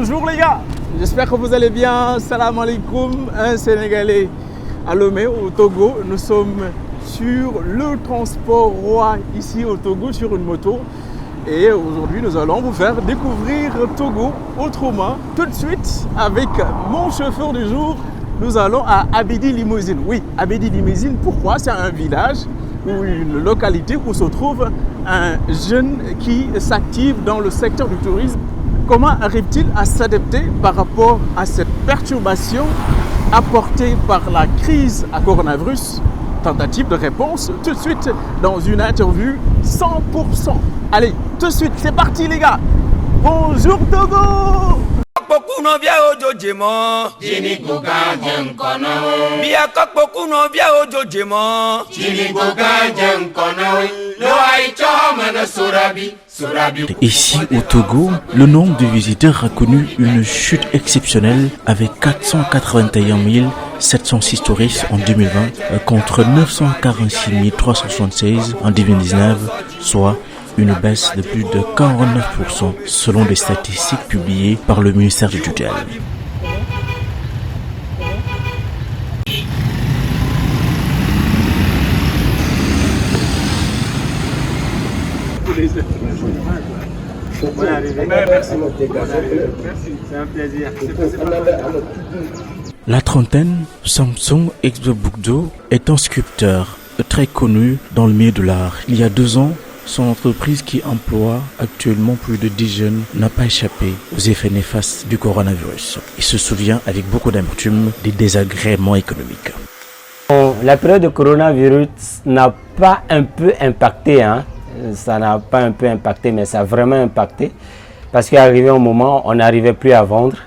Bonjour les gars, j'espère que vous allez bien. Salam alaikum, un Sénégalais à Lomé au Togo. Nous sommes sur le transport roi ici au Togo sur une moto. Et aujourd'hui, nous allons vous faire découvrir Togo autrement. Tout de suite, avec mon chauffeur du jour, nous allons à Abidi Limousine. Oui, Abidi Limousine, pourquoi? C'est un village ou une localité où se trouve un jeune qui s'active dans le secteur du tourisme. Comment arrive-t-il à s'adapter par rapport à cette perturbation apportée par la crise à coronavirus? Tentative de réponse tout de suite dans une interview 100%. Allez, tout de suite, c'est parti les gars. Bonjour Togo. Ici au Togo, le nombre de visiteurs a connu une chute exceptionnelle avec 481 706 touristes en 2020 contre 946 376 en 2019, soit une baisse de plus de 49% selon les statistiques publiées par le ministère du Tutelle. Merci, c'est un plaisir. La trentaine, Samson Exbebugdo est un sculpteur très connu dans le milieu de l'art. Il y a 2 ans, son entreprise qui emploie actuellement plus de 10 jeunes n'a pas échappé aux effets néfastes du coronavirus. Il se souvient avec beaucoup d'amertume des désagréments économiques. La période de coronavirus n'a pas un peu impacté, ça n'a pas un peu impacté, mais ça a vraiment impacté. Parce qu'arrivé un moment, on n'arrivait plus à vendre.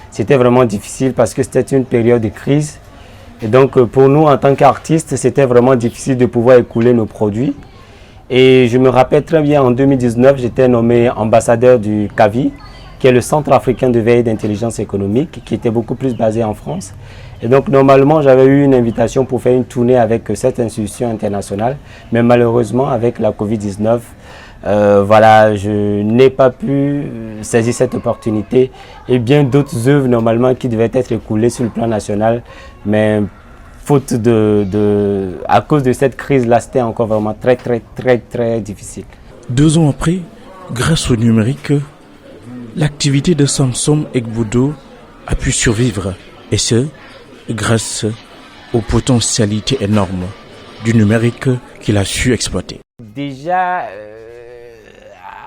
C'était vraiment difficile parce que c'était une période de crise. Et donc pour nous, en tant qu'artistes, c'était vraiment difficile de pouvoir écouler nos produits. Et je me rappelle très bien, en 2019, j'étais nommé ambassadeur du CAVI, qui est le Centre africain de veille d'intelligence économique, qui était beaucoup plus basé en France. Et donc normalement, j'avais eu une invitation pour faire une tournée avec cette institution internationale, mais malheureusement, avec la Covid-19, je n'ai pas pu saisir cette opportunité et bien d'autres œuvres normalement qui devaient être écoulées sur le plan national, mais faute à cause de cette crise-là, c'était encore vraiment très difficile. 2 ans après, grâce au numérique, l'activité de Samson Exbebugdo a pu survivre, et ce, grâce aux potentialités énormes du numérique qu'il a su exploiter. Déjà,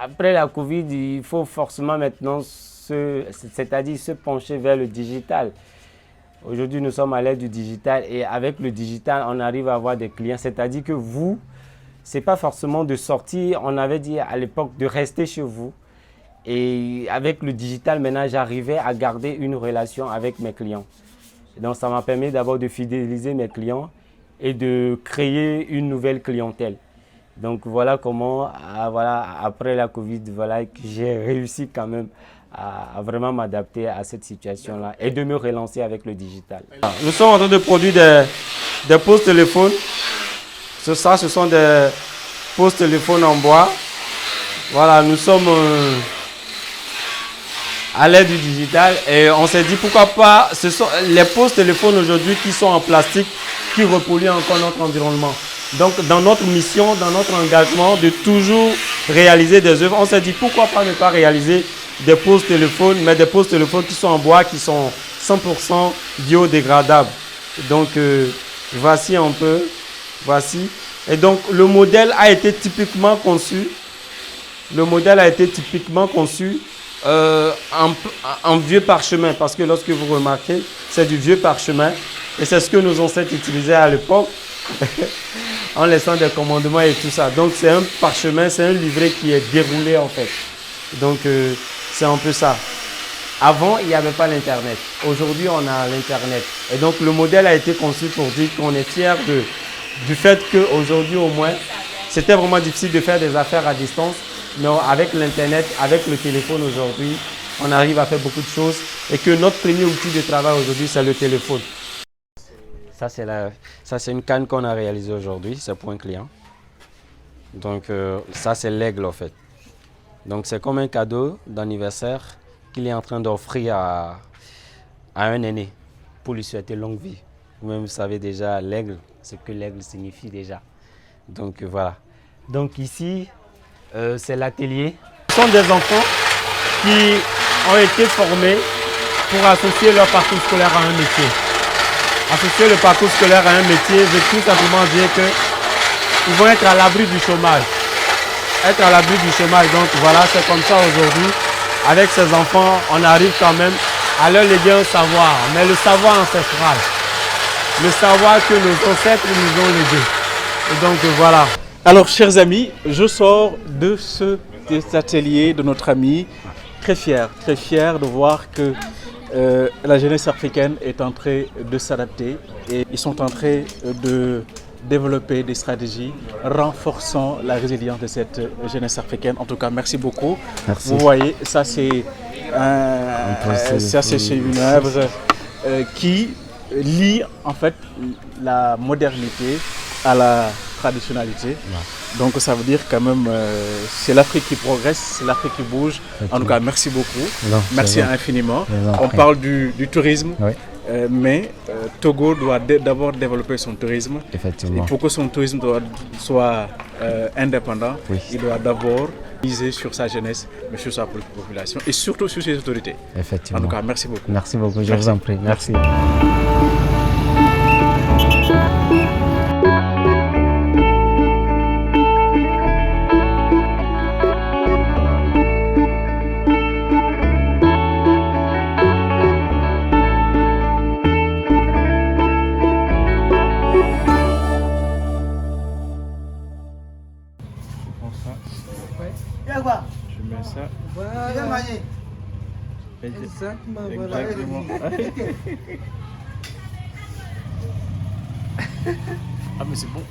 après la Covid, il faut forcément maintenant se pencher vers le digital. Aujourd'hui, nous sommes à l'ère du digital et avec le digital, on arrive à avoir des clients. C'est-à-dire que vous, ce n'est pas forcément de sortir. On avait dit à l'époque de rester chez vous. Et avec le digital, maintenant, j'arrivais à garder une relation avec mes clients. Et donc, ça m'a permis d'abord de fidéliser mes clients et de créer une nouvelle clientèle. Donc, voilà comment, après la Covid, j'ai réussi quand même à vraiment m'adapter à cette situation-là et de me relancer avec le digital. Nous sommes en train de produire des postes téléphones. Ce sont des postes téléphones en bois. Voilà, nous sommes à l'ère du digital et on s'est dit pourquoi pas, ce sont les postes téléphones aujourd'hui qui sont en plastique qui repolluent encore notre environnement. Donc dans notre mission, dans notre engagement de toujours réaliser des œuvres, on s'est dit pourquoi pas ne pas réaliser des postes téléphones, mais des postes téléphones qui sont en bois, qui sont 100% biodégradables. Donc voici un peu, voici. Et donc le modèle a été typiquement conçu. En vieux parchemin, parce que lorsque vous remarquez, c'est du vieux parchemin et c'est ce que nos ancêtres utilisaient à l'époque en laissant des commandements et tout ça. Donc c'est un parchemin, c'est un livret qui est déroulé en fait. Donc c'est un peu ça. Avant, il n'y avait pas l'internet. Aujourd'hui, on a l'internet. Et donc le modèle a été conçu pour dire qu'on est fier du fait qu'aujourd'hui au moins, c'était vraiment difficile de faire des affaires à distance. Mais avec l'internet, avec le téléphone aujourd'hui, on arrive à faire beaucoup de choses et que notre premier outil de travail aujourd'hui, c'est le téléphone. Ça, c'est une canne qu'on a réalisée aujourd'hui, c'est pour un client. Donc ça, c'est l'aigle en fait. Donc c'est comme un cadeau d'anniversaire qu'il est en train d'offrir à un aîné pour lui souhaiter longue vie. Vous-même, vous savez déjà l'aigle, ce que l'aigle signifie déjà. Donc voilà. Donc ici, c'est l'atelier. Ce sont des enfants qui ont été formés pour associer leur parcours scolaire à un métier. Associer le parcours scolaire à un métier veut tout simplement dire qu'ils vont être à l'abri du chômage. Être à l'abri du chômage, donc voilà, c'est comme ça aujourd'hui. Avec ces enfants, on arrive quand même à leur léguer un savoir, mais le savoir ancestral. Le savoir que nos ancêtres nous ont légué. Et donc voilà. Alors, chers amis, je sors de cet atelier de notre ami, très fier de voir que la jeunesse africaine est en train de s'adapter et ils sont en train de développer des stratégies renforçant la résilience de cette jeunesse africaine. En tout cas, merci beaucoup. Merci. Vous voyez, ça c'est une œuvre qui lie en fait la modernité à la traditionnalité. Donc ça veut dire quand même c'est l'Afrique qui progresse, c'est l'Afrique qui bouge. En tout cas, merci beaucoup. Non, merci infiniment. On prie. parle du tourisme, Oui. mais Togo doit d'abord développer son tourisme. Effectivement. Et pour que son tourisme soit indépendant, Oui. il doit d'abord miser sur sa jeunesse, mais sur sa population et surtout sur ses autorités. Effectivement. En tout cas, merci beaucoup. Merci beaucoup, je Merci. vous en prie. Merci. Je mets ça. Voilà. Exactement. Ah mais c'est bon.